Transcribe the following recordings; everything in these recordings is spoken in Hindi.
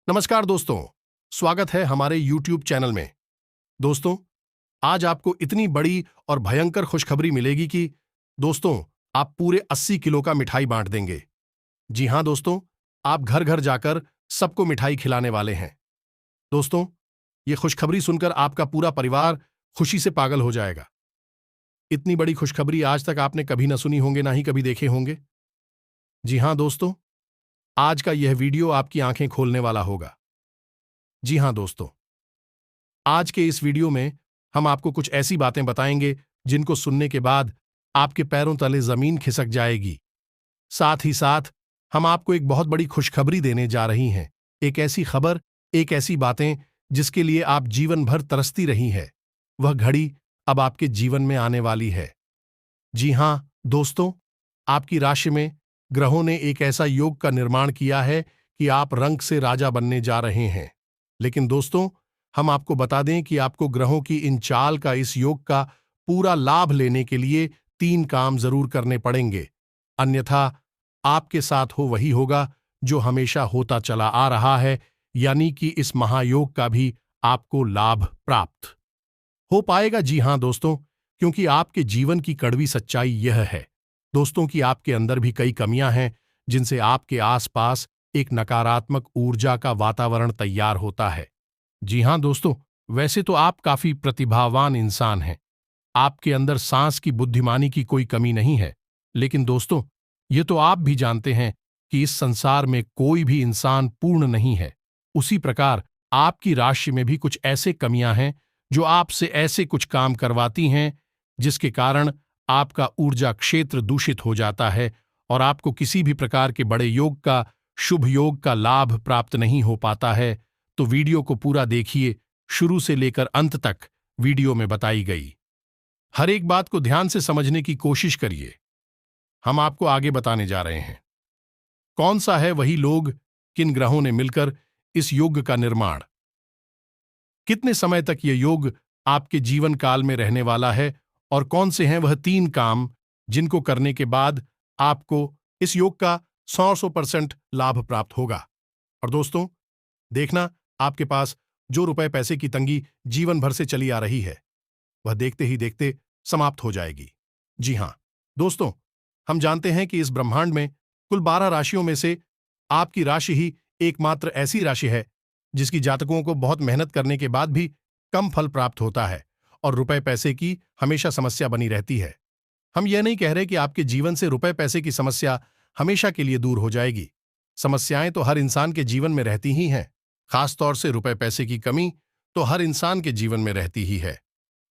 नमस्कार दोस्तों, स्वागत है हमारे YouTube चैनल में। दोस्तों, आज आपको इतनी बड़ी और भयंकर खुशखबरी मिलेगी कि दोस्तों, आप पूरे 80 किलो का मिठाई बांट देंगे। जी हां दोस्तों, आप घर घर जाकर सबको मिठाई खिलाने वाले हैं। दोस्तों, ये खुशखबरी सुनकर आपका पूरा परिवार खुशी से पागल हो जाएगा। इतनी बड़ी खुशखबरी आज तक आपने कभी न सुनी होंगे, ना ही कभी देखे होंगे। जी हां दोस्तों, आज का यह वीडियो आपकी आंखें खोलने वाला होगा। जी हां दोस्तों, आज के इस वीडियो में हम आपको कुछ ऐसी बातें बताएंगे जिनको सुनने के बाद आपके पैरों तले जमीन खिसक जाएगी। साथ ही साथ हम आपको एक बहुत बड़ी खुशखबरी देने जा रही हैं। एक ऐसी खबर, एक ऐसी बातें जिसके लिए आप जीवन भर तरसती रही है। वह घड़ी अब आपके जीवन में आने वाली है। जी हां दोस्तों, आपकी राशि में ग्रहों ने एक ऐसा योग का निर्माण किया है कि आप रंग से राजा बनने जा रहे हैं। लेकिन दोस्तों, हम आपको बता दें कि आपको ग्रहों की इन चाल का, इस योग का पूरा लाभ लेने के लिए 3 काम जरूर करने पड़ेंगे। अन्यथा आपके साथ हो वही होगा जो हमेशा होता चला आ रहा है, यानी कि इस महायोग का भी आपको लाभ प्राप्त हो पाएगा। जी हां दोस्तों, क्योंकि आपके जीवन की कड़वी सच्चाई यह है दोस्तों कि आपके अंदर भी कई कमियां हैं जिनसे आपके आसपास एक नकारात्मक ऊर्जा का वातावरण तैयार होता है। जी हां दोस्तों, वैसे तो आप काफी प्रतिभावान इंसान हैं। आपके अंदर सांस की बुद्धिमानी की कोई कमी नहीं है। लेकिन दोस्तों, ये तो आप भी जानते हैं कि इस संसार में कोई भी इंसान पूर्ण नहीं है। उसी प्रकार आपकी राशि में भी कुछ ऐसे कमियां हैं जो आपसे ऐसे कुछ काम करवाती हैं जिसके कारण आपका ऊर्जा क्षेत्र दूषित हो जाता है और आपको किसी भी प्रकार के बड़े योग का, शुभ योग का लाभ प्राप्त नहीं हो पाता है। तो वीडियो को पूरा देखिए, शुरू से लेकर अंत तक वीडियो में बताई गई हर एक बात को ध्यान से समझने की कोशिश करिए। हम आपको आगे बताने जा रहे हैं कौन सा है वही लोग, किन ग्रहों ने मिलकर इस योग का निर्माण, कितने समय तक यह योग आपके जीवन काल में रहने वाला है और कौन से हैं वह 3 काम जिनको करने के बाद आपको इस योग का 100% लाभ प्राप्त होगा। और दोस्तों, देखना, आपके पास जो रुपए पैसे की तंगी जीवन भर से चली आ रही है वह देखते ही देखते समाप्त हो जाएगी। जी हां दोस्तों, हम जानते हैं कि इस ब्रह्मांड में कुल 12 राशियों में से आपकी राशि ही एकमात्र ऐसी राशि है जिसकी जातकों को बहुत मेहनत करने के बाद भी कम फल प्राप्त होता है और रुपए पैसे की हमेशा समस्या बनी रहती है। हम यह नहीं कह रहे कि आपके जीवन से रुपए पैसे की समस्या हमेशा के लिए दूर हो जाएगी। समस्याएं तो हर इंसान के जीवन में रहती ही हैं। खासतौर से रुपए पैसे की कमी तो हर इंसान के जीवन में रहती ही है।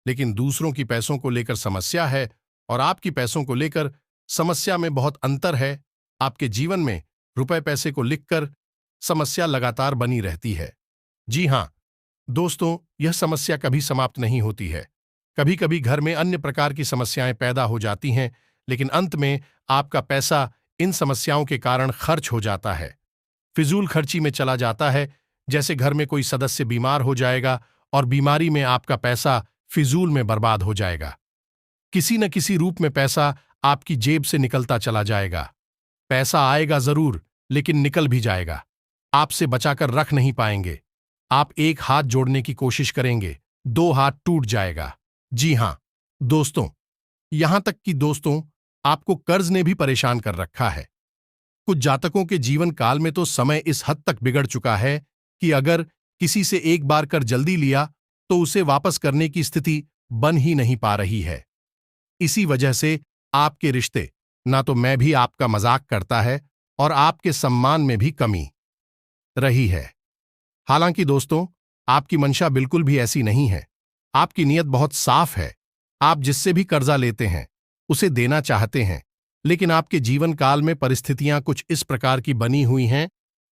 लेकिन दूसरों की पैसों को लेकर समस्या है और आपकी पैसों को लेकर समस्या में बहुत अंतर है। आपके जीवन में रुपए पैसे को लिखकर समस्या लगातार बनी रहती है। जी हां दोस्तों, यह समस्या कभी समाप्त नहीं होती है। कभी कभी घर में अन्य प्रकार की समस्याएं पैदा हो जाती हैं, लेकिन अंत में आपका पैसा इन समस्याओं के कारण खर्च हो जाता है, फिजूल खर्ची में चला जाता है। जैसे घर में कोई सदस्य बीमार हो जाएगा और बीमारी में आपका पैसा फिजूल में बर्बाद हो जाएगा। किसी न किसी रूप में पैसा आपकी जेब से निकलता चला जाएगा। पैसा आएगा जरूर, लेकिन निकल भी जाएगा। आपसे बचाकर रख नहीं पाएंगे। आप एक हाथ जोड़ने की कोशिश करेंगे, 2 हाथ टूट जाएगा। जी हां दोस्तों, यहां तक कि दोस्तों, आपको कर्ज ने भी परेशान कर रखा है। कुछ जातकों के जीवन काल में तो समय इस हद तक बिगड़ चुका है कि अगर किसी से एक बार कर जल्दी लिया तो उसे वापस करने की स्थिति बन ही नहीं पा रही है। इसी वजह से आपके रिश्ते, ना तो मैं भी आपका मजाक करता है और आपके सम्मान में भी कमी रही है। हालांकि दोस्तों, आपकी मंशा बिल्कुल भी ऐसी नहीं है। आपकी नीयत बहुत साफ है। आप जिससे भी कर्जा लेते हैं उसे देना चाहते हैं, लेकिन आपके जीवन काल में परिस्थितियां कुछ इस प्रकार की बनी हुई हैं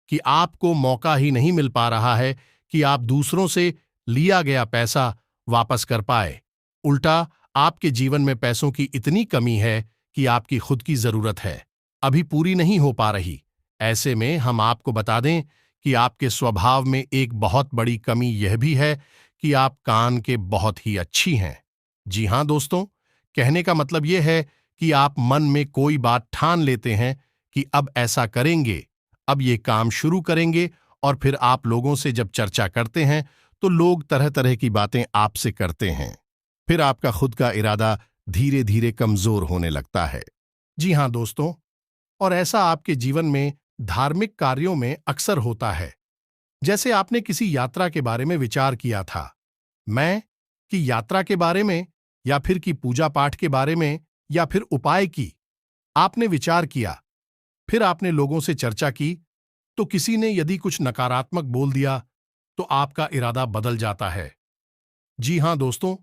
कि आपको मौका ही नहीं मिल पा रहा है कि आप दूसरों से लिया गया पैसा वापस कर पाए। उल्टा आपके जीवन में पैसों की इतनी कमी है कि आपकी खुद की जरूरत है अभी पूरी नहीं हो पा रही। ऐसे में हम आपको बता दें कि आपके स्वभाव में एक बहुत बड़ी कमी यह भी है कि आप कान के बहुत ही अच्छी हैं। जी हां दोस्तों, कहने का मतलब यह है कि आप मन में कोई बात ठान लेते हैं कि अब ऐसा करेंगे, अब ये काम शुरू करेंगे और फिर आप लोगों से जब चर्चा करते हैं तो लोग तरह तरह की बातें आपसे करते हैं। फिर आपका खुद का इरादा धीरे धीरे कमजोर होने लगता है। जी हाँ दोस्तों, और ऐसा आपके जीवन में धार्मिक कार्यों में अक्सर होता है। जैसे आपने किसी यात्रा के बारे में विचार किया था, मैं कि यात्रा के बारे में, या फिर कि पूजा पाठ के बारे में, या फिर उपाय की आपने विचार किया। फिर आपने लोगों से चर्चा की, तो किसी ने यदि कुछ नकारात्मक बोल दिया तो आपका इरादा बदल जाता है। जी हां दोस्तों,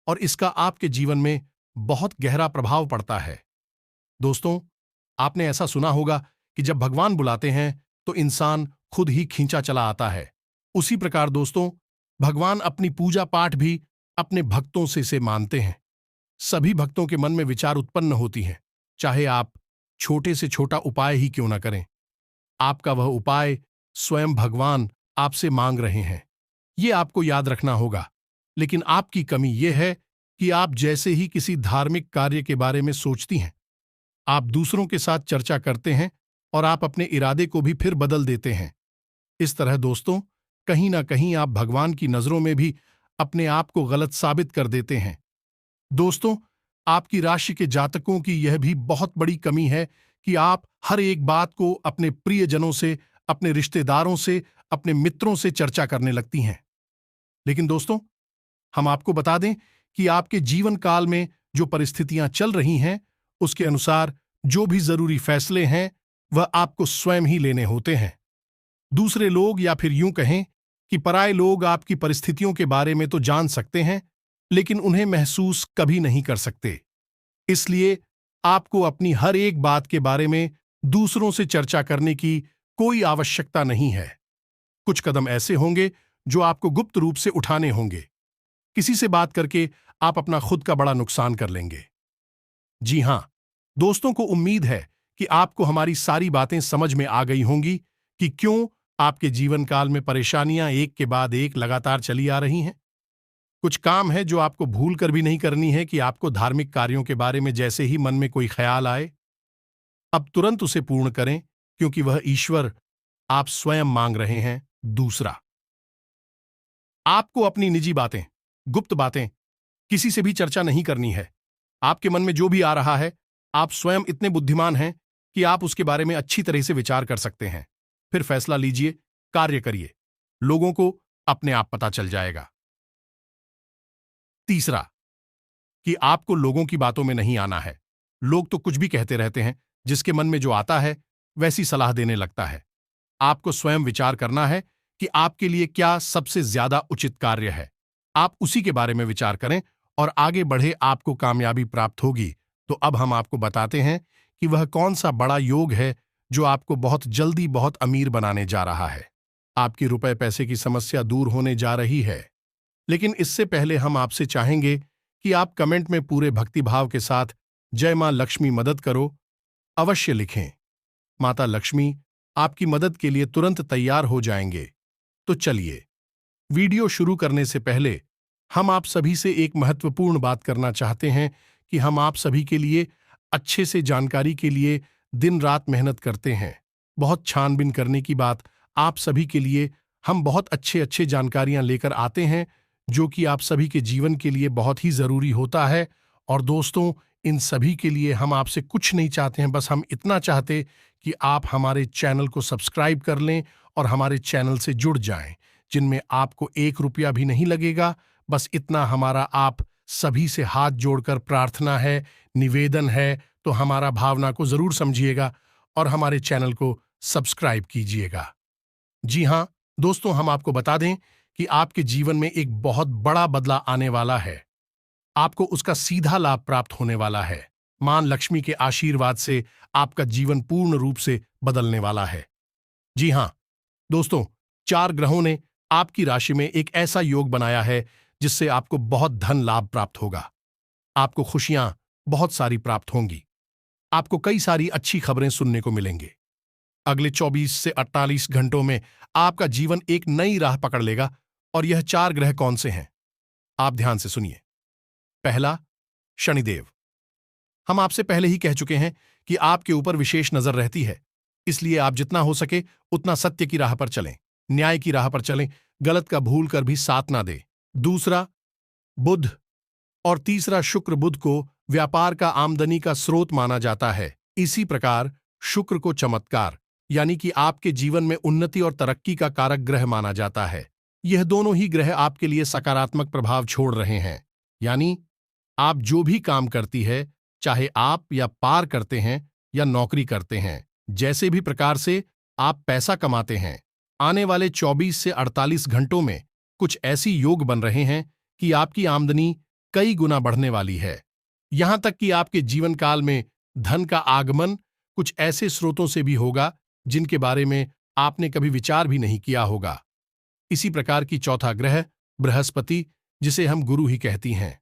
और इसका आपके जीवन में बहुत गहरा प्रभाव पड़ता है। दोस्तों, आपने ऐसा सुना होगा कि जब भगवान बुलाते हैं तो इंसान खुद ही खींचा चला आता है। उसी प्रकार दोस्तों, भगवान अपनी पूजा पाठ भी अपने भक्तों से मानते हैं। सभी भक्तों के मन में विचार उत्पन्न होती हैं, चाहे आप छोटे से छोटा उपाय ही क्यों ना करें। आपका वह उपाय स्वयं भगवान आपसे मांग रहे हैं, ये आपको याद रखना होगा। लेकिन आपकी कमी यह है कि आप जैसे ही किसी धार्मिक कार्य के बारे में सोचती हैं, आप दूसरों के साथ चर्चा करते हैं और आप अपने इरादे को भी फिर बदल देते हैं। इस तरह दोस्तों, कहीं ना कहीं आप भगवान की नजरों में भी अपने आप को गलत साबित कर देते हैं। दोस्तों, आपकी राशि के जातकों की यह भी बहुत बड़ी कमी है कि आप हर एक बात को अपने प्रियजनों से, अपने रिश्तेदारों से, अपने मित्रों से चर्चा करने लगती हैं। लेकिन दोस्तों, हम आपको बता दें कि आपके जीवन काल में जो परिस्थितियां चल रही हैं, उसके अनुसार जो भी जरूरी फैसले हैं वह आपको स्वयं ही लेने होते हैं। दूसरे लोग, या फिर यूं कहें कि पराये लोग, आपकी परिस्थितियों के बारे में तो जान सकते हैं, लेकिन उन्हें महसूस कभी नहीं कर सकते। इसलिए आपको अपनी हर एक बात के बारे में दूसरों से चर्चा करने की कोई आवश्यकता नहीं है। कुछ कदम ऐसे होंगे जो आपको गुप्त रूप से उठाने होंगे। किसी से बात करके आप अपना खुद का बड़ा नुकसान कर लेंगे। जी हां, दोस्तों को उम्मीद है कि आपको हमारी सारी बातें समझ में आ गई होंगी कि क्यों आपके जीवन काल में परेशानियां एक के बाद एक लगातार चली आ रही हैं। कुछ काम है जो आपको भूल कर भी नहीं करनी है कि आपको धार्मिक कार्यों के बारे में जैसे ही मन में कोई ख्याल आए, अब तुरंत उसे पूर्ण करें, क्योंकि वह ईश्वर आप स्वयं मांग रहे हैं। दूसरा, आपको अपनी निजी बातें, गुप्त बातें किसी से भी चर्चा नहीं करनी है। आपके मन में जो भी आ रहा है, आप स्वयं इतने बुद्धिमान हैं कि आप उसके बारे में अच्छी तरह से विचार कर सकते हैं। फिर फैसला लीजिए, कार्य करिए। लोगों को अपने आप पता चल जाएगा। तीसरा, कि आपको लोगों की बातों में नहीं आना है। लोग तो कुछ भी कहते रहते हैं, जिसके मन में जो आता है वैसी सलाह देने लगता है। आपको स्वयं विचार करना है कि आपके लिए क्या सबसे ज्यादा उचित कार्य है। आप उसी के बारे में विचार करें और आगे बढ़े, आपको कामयाबी प्राप्त होगी। तो अब हम आपको बताते हैं कि वह कौन सा बड़ा योग है जो आपको बहुत जल्दी बहुत अमीर बनाने जा रहा है। आपकी रुपए पैसे की समस्या दूर होने जा रही है। लेकिन इससे पहले हम आपसे चाहेंगे कि आप कमेंट में पूरे भक्तिभाव के साथ जय मां लक्ष्मी मदद करो अवश्य लिखें। माता लक्ष्मी आपकी मदद के लिए तुरंत तैयार हो जाएंगे। तो चलिए, वीडियो शुरू करने से पहले हम आप सभी से एक महत्वपूर्ण बात करना चाहते हैं कि हम आप सभी के लिए अच्छे से जानकारी के लिए दिन रात मेहनत करते हैं। बहुत छानबीन करने की बात, आप सभी के लिए हम बहुत अच्छे अच्छे जानकारियां लेकर आते हैं, जो कि आप सभी के जीवन के लिए बहुत ही जरूरी होता है। और दोस्तों, इन सभी के लिए हम आपसे कुछ नहीं चाहते हैं, बस हम इतना चाहते कि आप हमारे चैनल को सब्सक्राइब कर लें और हमारे चैनल से जुड़ जाएं, जिनमें आपको 1 रुपया भी नहीं लगेगा। बस इतना हमारा आप सभी से हाथ जोड़कर प्रार्थना है, निवेदन है। तो हमारा भावना को जरूर समझिएगा और हमारे चैनल को सब्सक्राइब कीजिएगा। जी हां दोस्तों, हम आपको बता दें कि आपके जीवन में एक बहुत बड़ा बदलाव आने वाला है। आपको उसका सीधा लाभ प्राप्त होने वाला है। मां लक्ष्मी के आशीर्वाद से आपका जीवन पूर्ण रूप से बदलने वाला है। जी हां दोस्तों, 4 ग्रहों ने आपकी राशि में एक ऐसा योग बनाया है जिससे आपको बहुत धन लाभ प्राप्त होगा। आपको खुशियां बहुत सारी प्राप्त होंगी। आपको कई सारी अच्छी खबरें सुनने को मिलेंगे। अगले 24 से 48 घंटों में आपका जीवन एक नई राह पकड़ लेगा। और यह 4 ग्रह कौन से हैं, आप ध्यान से सुनिए। पहला, शनिदेव। हम आपसे पहले ही कह चुके हैं कि आपके ऊपर विशेष नजर रहती है, इसलिए आप जितना हो सके उतना सत्य की राह पर चलें। न्याय की राह पर चलें, गलत का भूल कर भी साथ ना दे। दूसरा, बुध और तीसरा शुक्र। बुध को व्यापार का आमदनी का स्रोत माना जाता है। इसी प्रकार शुक्र को चमत्कार यानी कि आपके जीवन में उन्नति और तरक्की का कारक ग्रह माना जाता है। यह दोनों ही ग्रह आपके लिए सकारात्मक प्रभाव छोड़ रहे हैं, यानी आप जो भी काम करती है, चाहे आप या पार करते हैं या नौकरी करते हैं, जैसे भी प्रकार से आप पैसा कमाते हैं, आने वाले 24 से 48 घंटों में कुछ ऐसी योग बन रहे हैं कि आपकी आमदनी कई गुना बढ़ने वाली है। यहां तक कि आपके जीवन काल में धन का आगमन कुछ ऐसे स्रोतों से भी होगा जिनके बारे में आपने कभी विचार भी नहीं किया होगा। इसी प्रकार की चौथा ग्रह बृहस्पति, जिसे हम गुरु ही कहती हैं।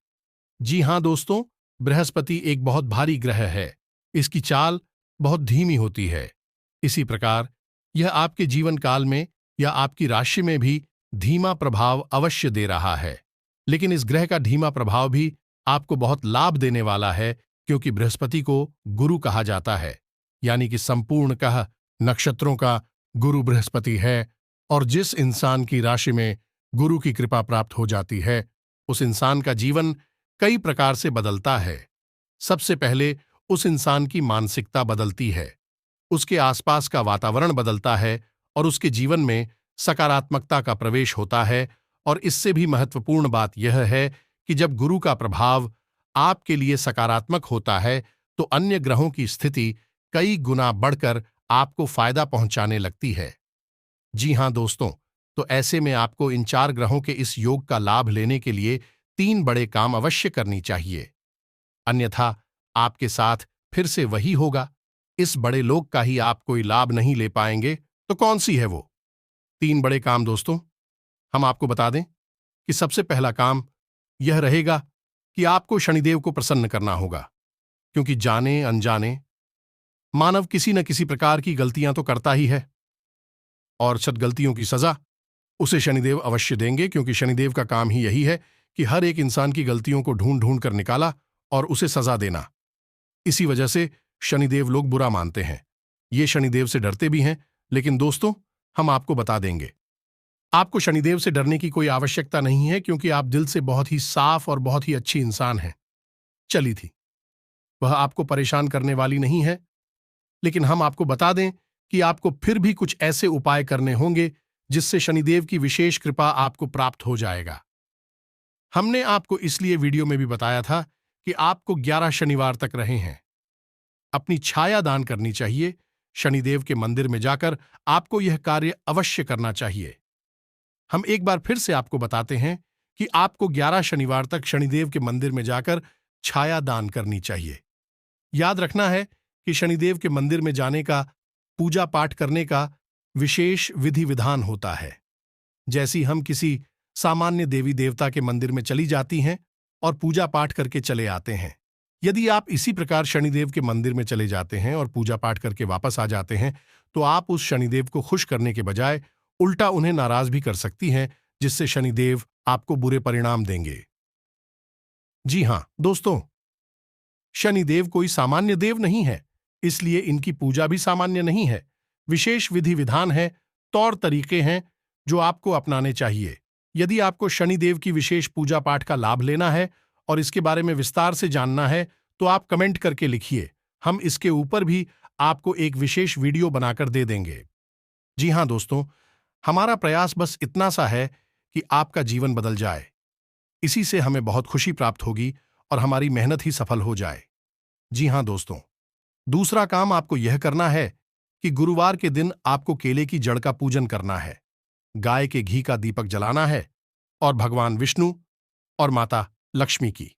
जी हां दोस्तों, बृहस्पति एक बहुत भारी ग्रह है। इसकी चाल बहुत धीमी होती है। इसी प्रकार यह आपके जीवन काल में या आपकी राशि में भी धीमा प्रभाव अवश्य दे रहा है। लेकिन इस ग्रह का धीमा प्रभाव भी आपको बहुत लाभ देने वाला है, क्योंकि बृहस्पति को गुरु कहा जाता है, यानी कि संपूर्णतः नक्षत्रों का गुरु बृहस्पति है। और जिस इंसान की राशि में गुरु की कृपा प्राप्त हो जाती है, उस इंसान का जीवन कई प्रकार से बदलता है। सबसे पहले उस इंसान की मानसिकता बदलती है, उसके आसपास का वातावरण बदलता है और उसके जीवन में सकारात्मकता का प्रवेश होता है। और इससे भी महत्वपूर्ण बात यह है कि जब गुरु का प्रभाव आपके लिए सकारात्मक होता है, तो अन्य ग्रहों की स्थिति कई गुना बढ़कर आपको फायदा पहुंचाने लगती है। जी हां दोस्तों, तो ऐसे में आपको इन 4 ग्रहों के इस योग का लाभ लेने के लिए 3 बड़े काम अवश्य करनी चाहिए, अन्यथा आपके साथ फिर से वही होगा। इस बड़े लोक का ही आप कोई लाभ नहीं ले पाएंगे, तो कौन सी है वो 3 बड़े काम दोस्तों? हम आपको बता दें कि सबसे पहला काम यह रहेगा कि आपको शनिदेव को प्रसन्न करना होगा, क्योंकि जाने अनजाने मानव किसी न किसी प्रकार की गलतियां तो करता ही है, और सद्गलतियों की सजा उसे शनिदेव अवश्य देंगे, क्योंकि शनिदेव का काम ही यही है कि हर एक इंसान की गलतियों को ढूंढ ढूंढ कर निकाला और उसे सजा देना। इसी वजह से शनिदेव लोग बुरा मानते हैं, ये शनिदेव से डरते भी हैं। लेकिन दोस्तों, हम आपको बता देंगे, आपको शनिदेव से डरने की कोई आवश्यकता नहीं है, क्योंकि आप दिल से बहुत ही साफ और बहुत ही अच्छी इंसान हैं। चली थी, वह आपको परेशान करने वाली नहीं है। लेकिन हम आपको बता दें कि आपको फिर भी कुछ ऐसे उपाय करने होंगे जिससे शनिदेव की विशेष कृपा आपको प्राप्त हो जाएगा। हमने आपको इसलिए वीडियो में भी बताया था कि आपको 11 शनिवार तक रहे हैं अपनी छाया दान करनी चाहिए। शनिदेव के मंदिर में जाकर आपको यह कार्य अवश्य करना चाहिए। हम एक बार फिर से आपको बताते हैं कि आपको 11 शनिवार तक शनिदेव के मंदिर में जाकर छाया दान करनी चाहिए। याद रखना है कि शनिदेव के मंदिर में जाने का, पूजा पाठ करने का विशेष विधि विधान होता है। जैसी हम किसी सामान्य देवी देवता के मंदिर में चली जाती हैं और पूजा पाठ करके चले आते हैं, यदि आप इसी प्रकार शनिदेव के मंदिर में चले जाते हैं और पूजा पाठ करके वापस आ जाते हैं, तो आप उस शनिदेव को खुश करने के बजाय उल्टा उन्हें नाराज भी कर सकती हैं, जिससे शनिदेव आपको बुरे परिणाम देंगे। जी हां दोस्तों, शनिदेव कोई सामान्य देव नहीं है, इसलिए इनकी पूजा भी सामान्य नहीं है। विशेष विधि विधान है, तौर तरीके हैं जो आपको अपनाने चाहिए। यदि आपको शनिदेव की विशेष पूजा पाठ का लाभ लेना है और इसके बारे में विस्तार से जानना है, तो आप कमेंट करके लिखिए। हम इसके ऊपर भी आपको एक विशेष वीडियो बनाकर दे देंगे। जी हां दोस्तों, हमारा प्रयास बस इतना सा है कि आपका जीवन बदल जाए। इसी से हमें बहुत खुशी प्राप्त होगी और हमारी मेहनत ही सफल हो जाए। जी हां दोस्तों, दूसरा काम आपको यह करना है कि गुरुवार के दिन आपको केले की जड़ का पूजन करना है, गाय के घी का दीपक जलाना है और भगवान विष्णु और माता लक्ष्मी की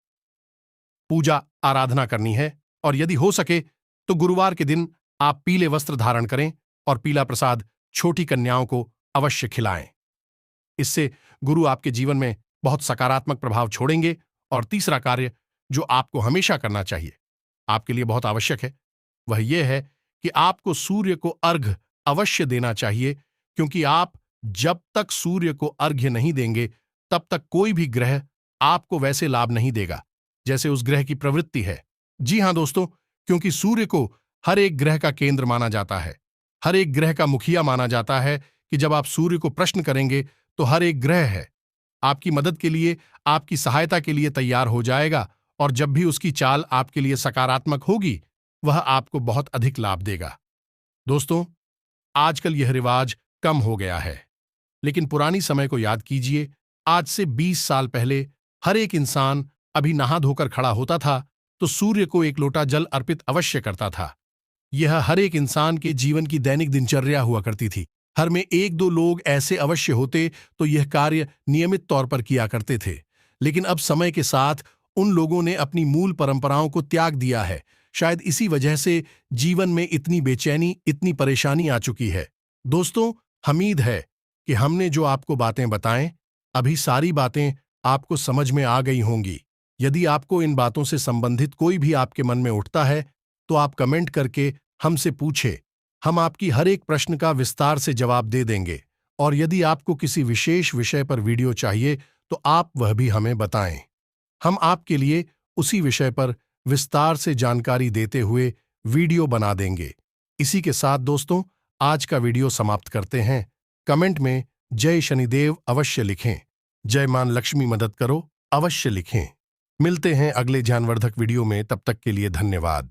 पूजा आराधना करनी है। और यदि हो सके तो गुरुवार के दिन आप पीले वस्त्र धारण करें और पीला प्रसाद छोटी कन्याओं को अवश्य खिलाएं। इससे गुरु आपके जीवन में बहुत सकारात्मक प्रभाव छोड़ेंगे। और तीसरा कार्य जो आपको हमेशा करना चाहिए, आपके लिए बहुत आवश्यक है, वह यह है कि आपको सूर्य को अर्घ्य अवश्य देना चाहिए, क्योंकि आप जब तक सूर्य को अर्घ्य नहीं देंगे, तब तक कोई भी ग्रह आपको वैसे लाभ नहीं देगा जैसे उस ग्रह की प्रवृत्ति है। जी हां दोस्तों, क्योंकि सूर्य को हर एक ग्रह का केंद्र माना जाता है, हर एक ग्रह का मुखिया माना जाता है, कि जब आप सूर्य को प्रश्न करेंगे तो हर एक ग्रह है आपकी मदद के लिए, आपकी सहायता के लिए तैयार हो जाएगा, और जब भी उसकी चाल आपके लिए सकारात्मक होगी, वह आपको बहुत अधिक लाभ देगा। दोस्तों, आजकल यह रिवाज कम हो गया है, लेकिन पुरानी समय को याद कीजिए। आज से 20 साल पहले हर एक इंसान अभी नहा धोकर खड़ा होता था तो सूर्य को एक लोटा जल अर्पित अवश्य करता था। यह हर एक इंसान के जीवन की दैनिक दिनचर्या हुआ करती थी। हर में एक दो लोग ऐसे अवश्य होते तो यह कार्य नियमित तौर पर किया करते थे, लेकिन अब समय के साथ उन लोगों ने अपनी मूल परंपराओं को त्याग दिया है। शायद इसी वजह से जीवन में इतनी बेचैनी, इतनी परेशानी आ चुकी है। दोस्तों, उम्मीद है कि हमने जो आपको बातें बताएं, अभी सारी बातें आपको समझ में आ गई होंगी। यदि आपको इन बातों से संबंधित कोई भी आपके मन में उठता है तो आप कमेंट करके हमसे पूछे। हम आपकी हर एक प्रश्न का विस्तार से जवाब दे देंगे, और यदि आपको किसी विशेष विषय पर वीडियो चाहिए तो आप वह भी हमें बताएं। हम आपके लिए उसी विषय पर विस्तार से जानकारी देते हुए वीडियो बना देंगे। इसी के साथ दोस्तों, आज का वीडियो समाप्त करते हैं। कमेंट में जय शनिदेव अवश्य लिखें, जय मां लक्ष्मी मदद करो अवश्य लिखें। मिलते हैं अगले ज्ञानवर्धक वीडियो में, तब तक के लिए धन्यवाद।